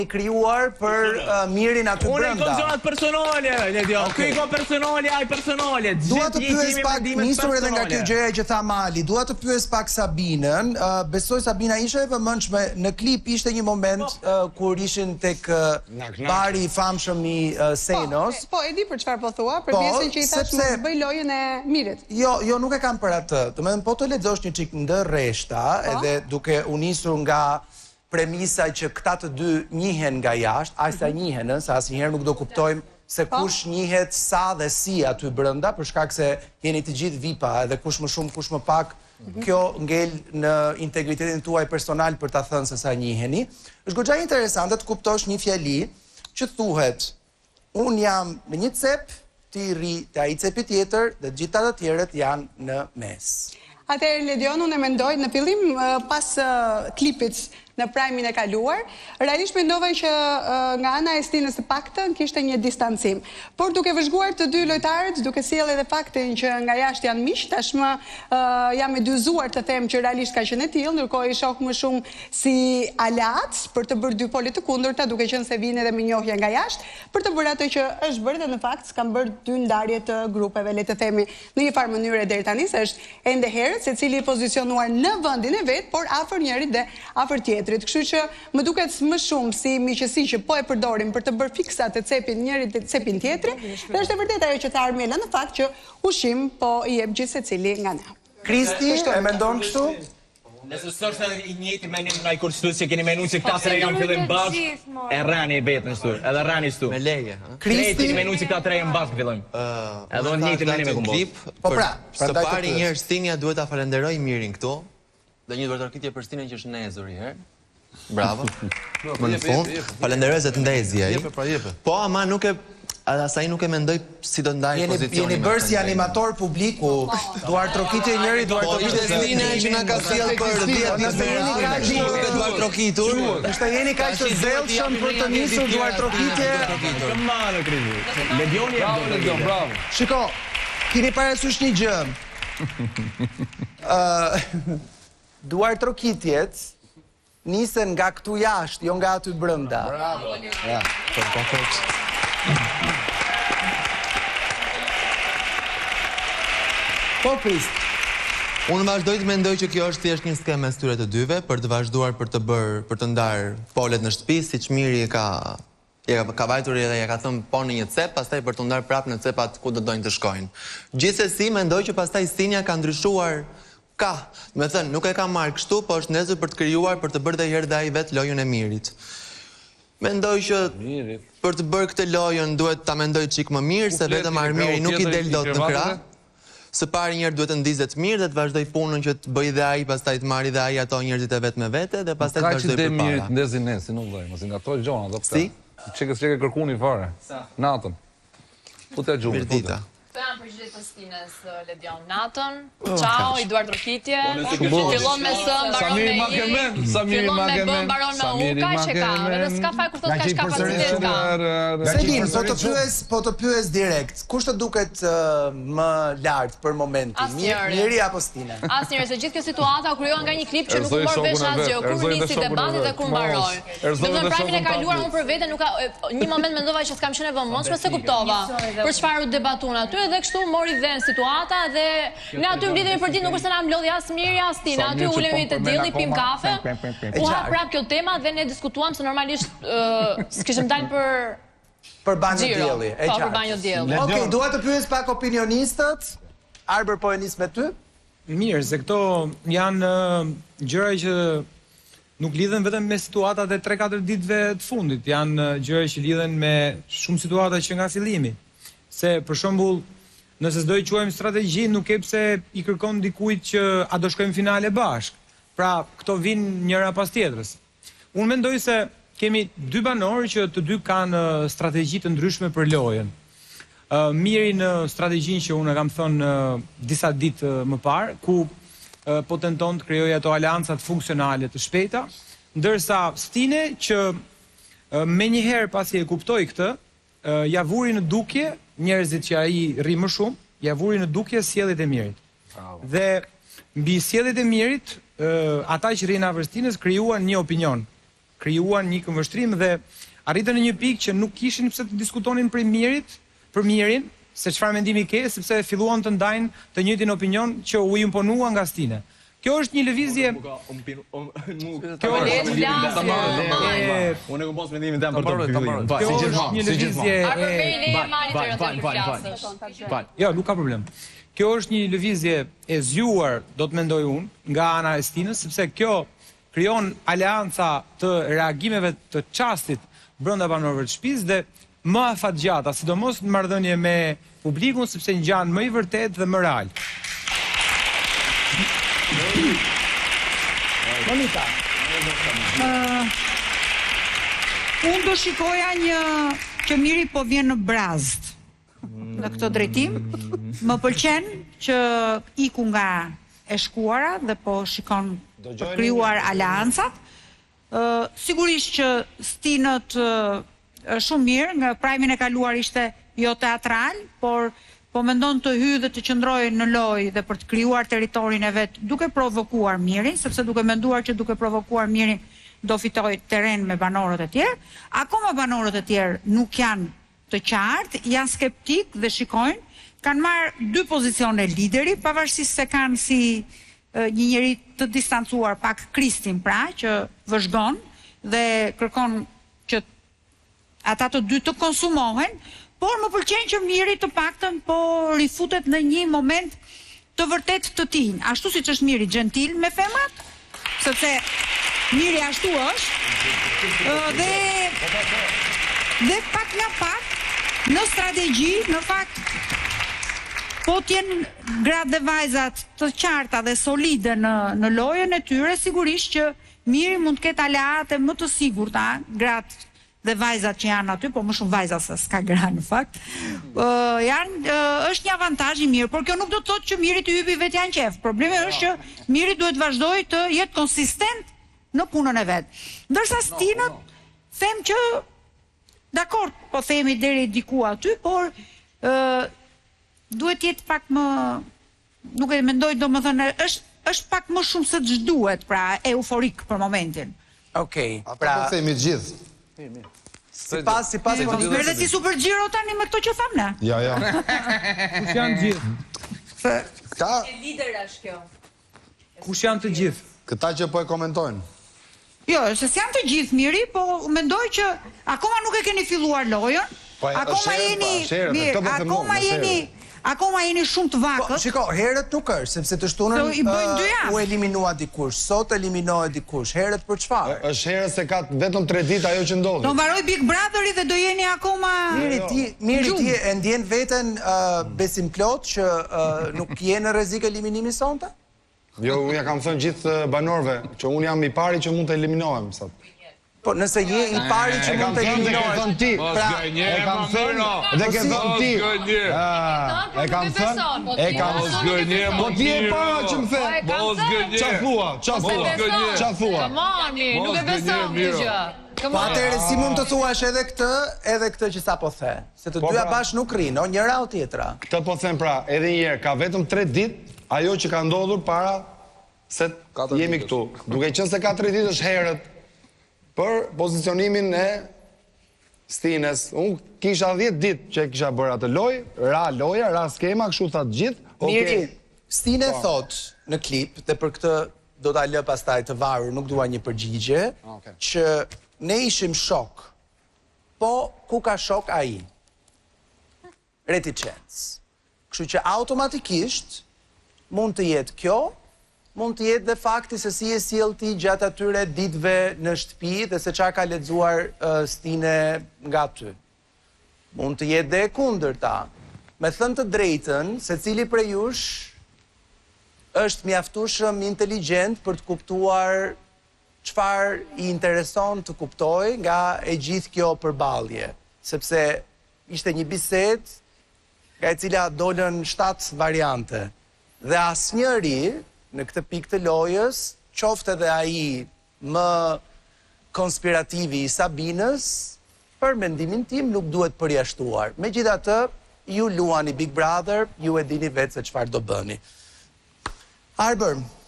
krijuar për mirin aty brenda. Unë i kom zonat personale, Ledion. Ky i kom personale, ai personale. Dua të pyes pak, nisur edhe nga kjo gjëja që tha Mali, dua të pyes pak Sabinën. Besoj Sabina ishe e vëmendshme, në klip ishte një moment kur ishin tek bari i famshëm i Senos. Po, e di për çfarë po thua, për pjesën që i thash mos bëj lojën e mirit. Jo, nuk e kam për atë. Domethënë po të lexosh një çik ndër rreshta, edhe duke u nisur nga premisa që këta të dy njihen nga jashtë, aq sa njihen, se asnjëherë nuk do kuptojmë se kush njihet sa dhe si aty brenda, për shkak se jeni të gjithë VIP-a, edhe kush më shumë, kush më pak, kjo ngel në integritetin tuaj personal për ta thënë se sa njiheni. Është goxha interesante të kuptosh një fjali që thuhet: un jam në një cep, ti rri te ai cepi tjetër dhe të gjitha të tjerët janë në mes. Atëherë Ledion, unë mendoj në fillim pas klipit në Prime-in e kaluar, realisht mendova që nga ana e Stinës së paktën kishte një distancim. Por duke vëzhguar të dy lojtarët, duke sjellë edhe faktin që nga jashtë janë miq, tashmë jam e dyzuar të them që realisht ka qenë e tillë, ndërkohë i shoh më shumë si aleat për të bërë dy pole të kundërta, duke qenë se vinë edhe me njohje nga jashtë, për të bërë atë që është bërë dhe në fakt s'kan bërë dy ndarje të grupeve, le të themi, në një farë mënyrë deri tani, se është ende herët secili i pozicionuar në vendin e vet, por afër njërit dhe afër tjetrit. Kështu që më duket më shumë si miqësi që po e përdorim për të bërë fiksat e cepin njërit dhe cepin tjetri, dhe është e vërtetë ajo që tha Armela në fakt që ushqim po i jep gjithë secili nga ne. Kristi, e mendon kështu? Nëse s'është edhe i njëjti menim nga i konstitucionit që keni menuar se këta tre janë fillim bashkë, e rani vetën këtu, edhe rani këtu. Me leje, ha. Kristi menuar se këta tre janë bashkë fillim. Edhe unë njëjti menim e kombo. Po pra, së pari një herë Stinja duhet ta falenderoj mirin këtu, dhe një vërtetëkitje për Stinën që është nezur i herë. Bravo. Më në fund, falenderoj se të ndezi ai. Po ama nuk e asaj nuk e mendoj si do ndaj pozicionin. Jeni bërë si animator publiku, duar trokitje njëri, duar trokitje Stina që na ka sjell për 10 ditë me duar trokitur. Është jeni kaq të zellshëm për të nisur duar trokitje. Këmbano Kristi. Ledioni e bravo. Shiko, keni parasysh një gjë. Duar trokitjet nisen nga këtu jashtë, jo nga aty brenda. Bravo. Ja, perfekt. Po Krist. Unë vazhdoj të mendoj që kjo është thjesht një skemë mes tyre të dyve për të vazhduar për të ndarë polet në shtëpi, siç Miri ka vajtur edhe ja ka thënë po në një cep, pastaj për të ndarë prapë në cepat ku do dojnë të shkojnë. Gjithsesi mendoj që pastaj Stinja ka ndryshuar. Me thënë, nuk e ka marrë kështu, po është nezur për të krijuar, për të bërë dhe herë dhe ai vetë lojën e mirit. Mendoj që për të bërë këtë lojën duhet ta mendoj çik më mirë, se vetëm Armiri nuk i del dot në krah. Së pari njëherë duhet të ndizet mirë dhe të vazhdoj punën që të bëj dhe ai, pastaj të marrë dhe ai ato njerëzit e vet me vete dhe pastaj të vazhdoj përpara. Ka që dhe mirit ndezin ne, si nuk dojmë, mos i ngatoj gjona, do Si? Çeke kërkuni fare. Natën. Ku të gjumë? Mirdita. Të janë përgjithë të Stinës Ledion natën. Ciao, i duar trokitje. Fillon me S, mbaron me I. Fillon me B, mbaron me U. Ka që ka. Edhe s'ka faj kur thot ka kapacitet ka. Selin, po të pyes direkt. Kush të duket më lart për momentin? Miri apo Stina? Asnjëri, se gjithë kjo situata u krijuar nga një klip që nuk u mor vesh asgjë. Kur nisi debati dhe kur mbaroi. Në Prime-in e kaluar unë për veten nuk ka një moment mendova që s'kam qenë vëmendshme se kuptova për çfarë u debatun aty. Dhe kështu mori vend situata dhe ne aty mblidhemi për ditë, nuk është se na mlodhi as Miri as Stina, aty ulemi te dielli, pim kafe. U ha prap kjo tema dhe ne diskutuam se normalisht s'kishim dalë për banjë dielli. Po, për banjë dielli. Okej, dua të pyes pak opinionistët. Arber, po e nis me ty? Mirë, se këto janë gjëra që nuk lidhen vetëm me situatat e 3-4 ditëve të fundit, janë gjëra që lidhen me shumë situata që nga fillimi. Se për shembull, nëse s'do i quajmë strategji, nuk e pse i kërkon dikujt që a do shkojmë finale bashk. Pra, këto vinë njëra pas tjetrës. Unë mendoj se kemi dy banorë që të dy kanë strategji të ndryshme për lojën. Miri në strategjinë që unë kam thënë disa ditë më parë, ku po tenton të krijojë ato aleancat funksionale të shpejta, ndërsa Stine që menjëherë pasi e kuptoi këtë, ja vuri në dukje njerëzit që ai rri më shumë, ja vuri në dukje sjelljet e Mirit. Dhe mbi sjelljet e Mirit, ata që rrinë afër Stinës krijuan një opinion. krijuan një këmbvështrim dhe arritën në një pikë që nuk kishin pse të diskutonin për mirin, se çfarë mendimi ke, sepse filluan të ndajnë të njëjtin opinion që u imponua nga Stine. Kjo është një lëvizje. Unë e kom pas mendimin tim për të fillim. Kjo është një lëvizje. Jo, nuk ka problem. Kjo është një lëvizje e zgjuar, do të mendoj unë, nga ana e Stinës, sepse kjo krijon aleanca të reagimeve të çastit brenda banorëve të shtëpisë dhe më afatgjata, sidomos në marrëdhënie me publikun, sepse ngjan më i vërtet dhe më real. Monika. Unë do shikoja një që Miri po vjen në brazd në këtë drejtim. Më pëlqen që iku nga e shkuara dhe po shikon për krijuar aleancat. Sigurisht që Stinët shumë mirë, nga Prime-in e kaluar ishte jo teatral, por po mendon të hyjë dhe të qëndrojë në lojë dhe për të krijuar territorin e vet, duke provokuar Mirin, sepse duke menduar që duke provokuar Mirin do fitoj terren me banorët e tjerë. Akoma banorët e tjerë nuk janë të qartë, janë skeptik dhe shikojnë, kanë marrë dy pozicione lideri, pavarësisht se kanë si një njeri të distancuar pak Kristin pra, që vëzhgon dhe kërkon që ata të dy të konsumohen, por më pëlqen që Miri të paktën po rifutet në një moment të vërtet të tij, ashtu siç është Miri gentil me femrat, sepse Miri ashtu është, dhe pak nga pak në strategji, në fakt po t'jenë gratë dhe vajzat të qarta dhe solide në lojën e tyre, sigurisht që Miri mund të ketë aleate më të sigurta, gratë dhe vajzat që janë aty, po më shumë vajzat se s'ka gra në fakt, është një avantazh i mirë, por kjo nuk do të thotë që Miri të hypi vetë janë qef. Problemi është që Miri duhet vazhdoj të jetë konsistent në punën e vet. Ndërsa Stinët, them që dakord, po themi deri diku aty, por duhet jetë pak më, nuk e mendoj domethënë, është pak më shumë se ç'duhet, pra euforik për momentin. Okej, pra po themi të gjithë. Sipas Merë si Super Gjiro tani me këto që thamë ne. Ja. Kush janë të gjithë? Ka Lider është kjo. Kush janë të gjithë? këta që po e komentojnë. Jo, se s'janë të gjithë miri, po mendoj që akoma nuk e keni filluar lojën. Akoma jeni shumë të vakët. Shiko, herët nuk është, sepse të shtunën u eliminua dikush, sot eliminohet dikush. Herët për çfarë? Është herë se ka vetëm 3 ditë ajo që ndodhi. Do mbaroj Big Brotheri dhe do jeni akoma Miri ti e ndjen veten besimplot që nuk je në rrezik eliminimin sonte? Jo, unë ja kam thënë gjithë banorëve që unë jam i pari që mund të eliminohem sot. Po nëse je i pari që mund të eliminohesh. E kam thënë dhe ke thënë ti. E kam thënë. Po ti e para që më the. Qa thua? Nuk e beson këtë gjë. Po atëherë si mund të thuash edhe këtë që sapo the? Se të dyja bashkë nuk rrinë, o njëra o tjetra. Këtë po them pra, edhe një herë, ka vetëm 3 ditë ajo që ka ndodhur para se jemi këtu. Duke qenë se ka 3 ditë është herët për pozicionimin e Stines. Unë kisha 10 ditë që kisha bërë atë lojë, ra loja, ra skema, kështu tha të gjithë. Miri, Stine thot në klip, dhe për këtë do ta lë pastaj të varur, nuk dua një përgjigje, që ne ishim shok, po ku ka shok ai? Reticencë. Kështu që automatikisht mund të jetë kjo, mund të jetë dhe fakti se si e sjell ti gjatë atyre ditëve në shtëpi dhe se çfarë ka lexuar Stine nga ty. Mund të jetë dhe e kundërta. Me thënë të drejtën, secili prej jush është mjaftueshëm inteligjent për të kuptuar çfarë i intereson të kuptoj nga e gjithë kjo përballje, sepse ishte një bisedë nga e cila dolën 7 variante. Dhe asnjëri në këtë pikë të lojës, qoftë edhe ai më konspirativi i Sabinës, për mendimin tim nuk duhet përjashtuar. Megjithatë, ju luani Big Brother, ju e dini vetë se çfarë do bëni. Arbër,